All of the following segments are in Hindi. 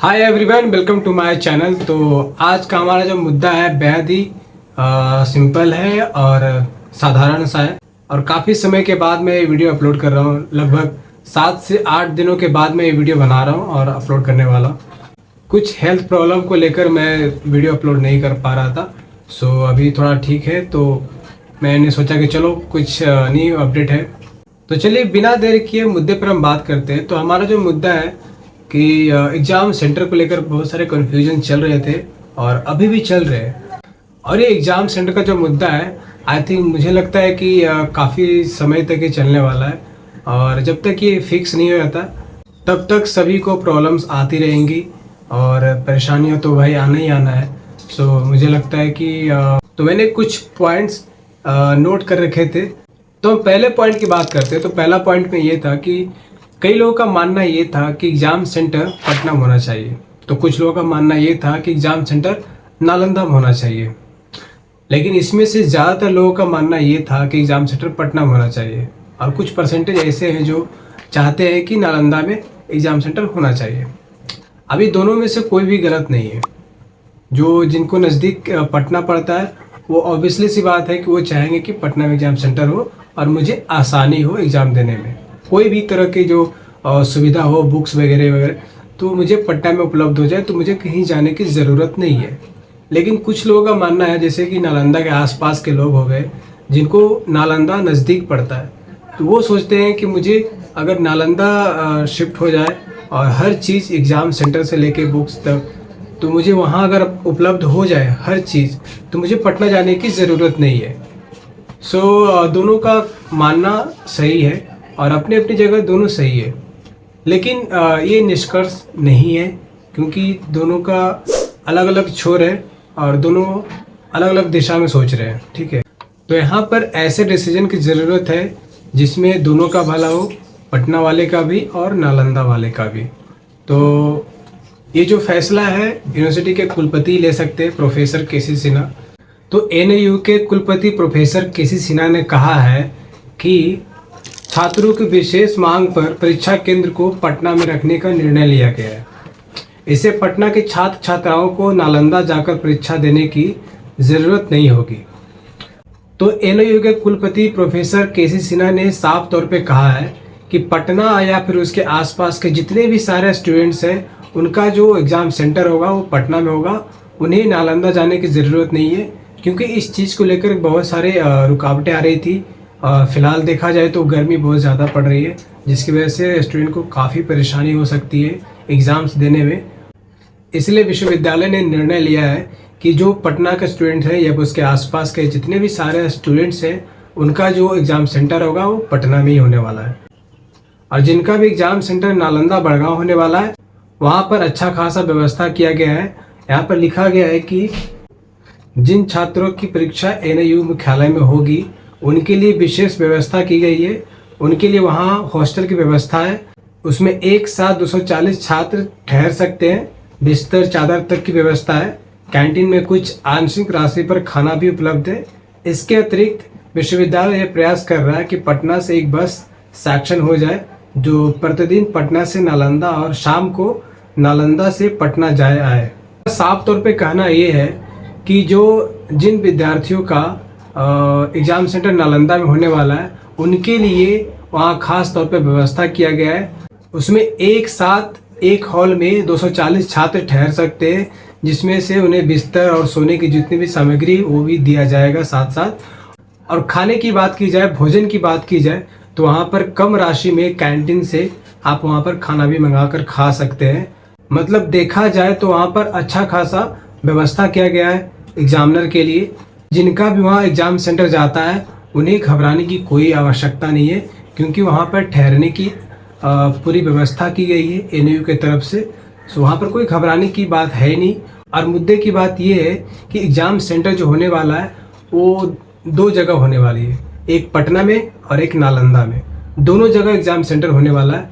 Hi everyone, welcome to my channel. तो आज का हमारा जो मुद्दा है बेहद ही सिंपल है और साधारण सा है और काफ़ी समय के बाद मैं ये वीडियो अपलोड कर रहा हूँ। लगभग 7 से 8 दिनों के बाद मैं ये वीडियो बना रहा हूँ और अपलोड करने वाला हूँ। कुछ हेल्थ प्रॉब्लम को लेकर मैं वीडियो अपलोड नहीं कर पा रहा था। सो अभी थोड़ा ठीक है, तो मैंने सोचा कि चलो कुछ न्यू अपडेट है। तो चलिए बिना देर किए मुद्दे पर हम बात करते हैं। तो हमारा जो मुद्दा है कि एग्ज़ाम सेंटर को लेकर बहुत सारे कन्फ्यूजन चल रहे थे और अभी भी चल रहे हैं। और ये एग्ज़ाम सेंटर का जो मुद्दा है, आई थिंक मुझे लगता है कि काफ़ी समय तक ये चलने वाला है और जब तक ये फिक्स नहीं हो जाता तब तक सभी को प्रॉब्लम्स आती रहेंगी और परेशानियां तो भाई आना ही आना है। सो मुझे लगता है कि तो मैंने कुछ पॉइंट्स नोट कर रखे थे। तो हम पहले पॉइंट की बात करते हैं। तो पहला पॉइंट में ये था कि कई लोगों का मानना ये था कि एग्ज़ाम सेंटर पटना में होना चाहिए, तो कुछ लोगों का मानना ये था कि एग्ज़ाम सेंटर नालंदा में होना चाहिए। लेकिन इसमें से ज़्यादातर लोगों का मानना ये था कि एग्ज़ाम सेंटर पटना में होना चाहिए और कुछ परसेंटेज ऐसे हैं जो चाहते हैं कि नालंदा में एग्ज़ाम सेंटर होना चाहिए। अभी दोनों में से कोई भी गलत नहीं है। जो जिनको नज़दीक पटना पड़ता है वो ऑब्वियसली सी बात है कि वो चाहेंगे कि पटना में एग्ज़ाम सेंटर हो और मुझे आसानी हो एग्ज़ाम देने में, कोई भी तरह की जो सुविधा हो, बुक्स वगैरह वगैरह, तो मुझे पटना में उपलब्ध हो जाए तो मुझे कहीं जाने की ज़रूरत नहीं है। लेकिन कुछ लोगों का मानना है, जैसे कि नालंदा के आसपास के लोग हो गए जिनको नालंदा नज़दीक पड़ता है, तो वो सोचते हैं कि मुझे अगर नालंदा शिफ्ट हो जाए और हर चीज़ एग्ज़ाम सेंटर से लेके बुक्स तक, तो मुझे वहाँ अगर उपलब्ध हो जाए हर चीज़, तो मुझे पटना जाने की ज़रूरत नहीं है। सो दोनों का मानना सही है और अपनी अपनी जगह दोनों सही है। लेकिन ये निष्कर्ष नहीं है, क्योंकि दोनों का अलग अलग छोर है और दोनों अलग अलग दिशा में सोच रहे हैं। ठीक है, तो यहाँ पर ऐसे डिसीजन की ज़रूरत है जिसमें दोनों का भला हो, पटना वाले का भी और नालंदा वाले का भी। तो ये जो फैसला है यूनिवर्सिटी के कुलपति ले सकते हैं, प्रोफेसर केसी सिन्हा। तो एनयू के कुलपति प्रोफेसर केसी सिन्हा ने कहा है कि छात्रों की विशेष मांग पर परीक्षा केंद्र को पटना में रखने का निर्णय लिया गया है। इससे पटना के छात्र छात्राओं को नालंदा जाकर परीक्षा देने की ज़रूरत नहीं होगी। तो एनयू के कुलपति प्रोफेसर केसी सिन्हा ने साफ तौर पे कहा है कि पटना या फिर उसके आसपास के जितने भी सारे स्टूडेंट्स हैं उनका जो एग्ज़ाम सेंटर होगा वो पटना में होगा, उन्हें नालंदा जाने की ज़रूरत नहीं है। क्योंकि इस चीज़ को लेकर बहुत सारे रुकावटें आ रही थी। फ़िलहाल देखा जाए तो गर्मी बहुत ज़्यादा पड़ रही है, जिसकी वजह से स्टूडेंट को काफ़ी परेशानी हो सकती है एग्ज़ाम्स देने में। इसलिए विश्वविद्यालय ने निर्णय लिया है कि जो पटना के स्टूडेंट हैं या उसके आसपास के जितने भी सारे स्टूडेंट्स हैं उनका जो एग्ज़ाम सेंटर होगा वो पटना में ही होने वाला है। और जिनका भी एग्ज़ाम सेंटर नालंदा बड़गांव होने वाला है वहाँ पर अच्छा खासा व्यवस्था किया गया है। यहाँ पर लिखा गया है कि जिन छात्रों की परीक्षा एनयू मुख्यालय में होगी उनके लिए विशेष व्यवस्था की गई है। उनके लिए वहाँ हॉस्टल की व्यवस्था है, उसमें एक साथ 240 छात्र ठहर सकते हैं। बिस्तर चादर तक की व्यवस्था है। कैंटीन में कुछ आंशिक राशि पर खाना भी उपलब्ध है। इसके अतिरिक्त विश्वविद्यालय यह प्रयास कर रहा है कि पटना से एक बस सेक्शन हो जाए जो प्रतिदिन पटना से नालंदा और शाम को नालंदा से पटना जाए आए। साफ तौर पे कहना ये है कि जो जिन विद्यार्थियों का एग्ज़ाम सेंटर नालंदा में होने वाला है उनके लिए वहाँ खास तौर पे व्यवस्था किया गया है। उसमें एक साथ एक हॉल में 240 छात्र ठहर सकते हैं, जिसमें से उन्हें बिस्तर और सोने की जितनी भी सामग्री वो भी दिया जाएगा साथ साथ। और खाने की बात की जाए, भोजन की बात की जाए, तो वहाँ पर कम राशि में कैंटीन से आप वहाँ पर खाना भी मंगा कर खा सकते हैं। मतलब देखा जाए तो वहाँ पर अच्छा खासा व्यवस्था किया गया है एग्जामिनर के लिए। जिनका भी वहाँ एग्ज़ाम सेंटर जाता है उन्हें घबराने की कोई आवश्यकता नहीं है, क्योंकि वहाँ पर ठहरने की पूरी व्यवस्था की गई है एनयू के तरफ से। सो वहाँ पर कोई घबराने की बात है नहीं। और मुद्दे की बात यह है कि एग्ज़ाम सेंटर जो होने वाला है वो 2 जगह होने वाली है, एक पटना में और एक नालंदा में। दोनों जगह एग्ज़ाम सेंटर होने वाला है।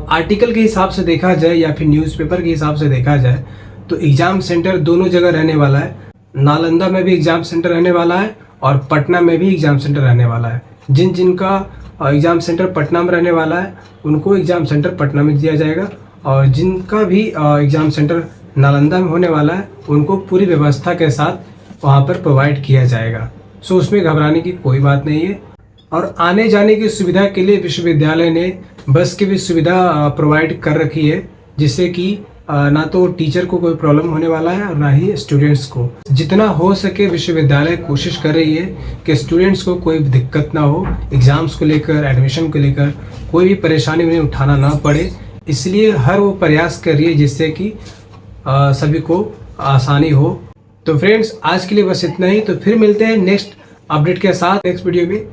आर्टिकल के हिसाब से देखा जाए या फिर न्यूज़पेपर के हिसाब से देखा जाए तो एग्ज़ाम सेंटर दोनों जगह रहने वाला है। नालंदा में भी एग्ज़ाम सेंटर रहने वाला है और पटना में भी एग्ज़ाम सेंटर रहने वाला है। जिनका एग्ज़ाम सेंटर पटना में रहने वाला है उनको एग्ज़ाम सेंटर पटना में दिया जाएगा और जिनका भी एग्ज़ाम सेंटर नालंदा में होने वाला है उनको पूरी व्यवस्था के साथ वहाँ पर प्रोवाइड किया जाएगा। सो उसमें घबराने की कोई बात नहीं है। और आने जाने की सुविधा के लिए विश्वविद्यालय ने बस की भी सुविधा प्रोवाइड कर रखी है, जिससे कि ना तो टीचर को कोई प्रॉब्लम होने वाला है और ना ही स्टूडेंट्स को। जितना हो सके विश्वविद्यालय कोशिश कर रही है कि स्टूडेंट्स को कोई दिक्कत ना हो, एग्ज़ाम्स को लेकर, एडमिशन को लेकर कोई भी परेशानी उन्हें उठाना ना पड़े। इसलिए हर वो प्रयास कर रही है जिससे कि सभी को आसानी हो। तो फ्रेंड्स, आज के लिए बस इतना ही। तो फिर मिलते हैं नेक्स्ट अपडेट के साथ नेक्स्ट वीडियो में।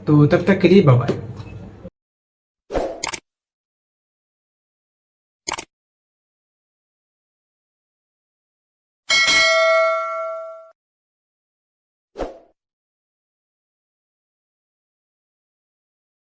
तो तब तक के लिए बाय बाय।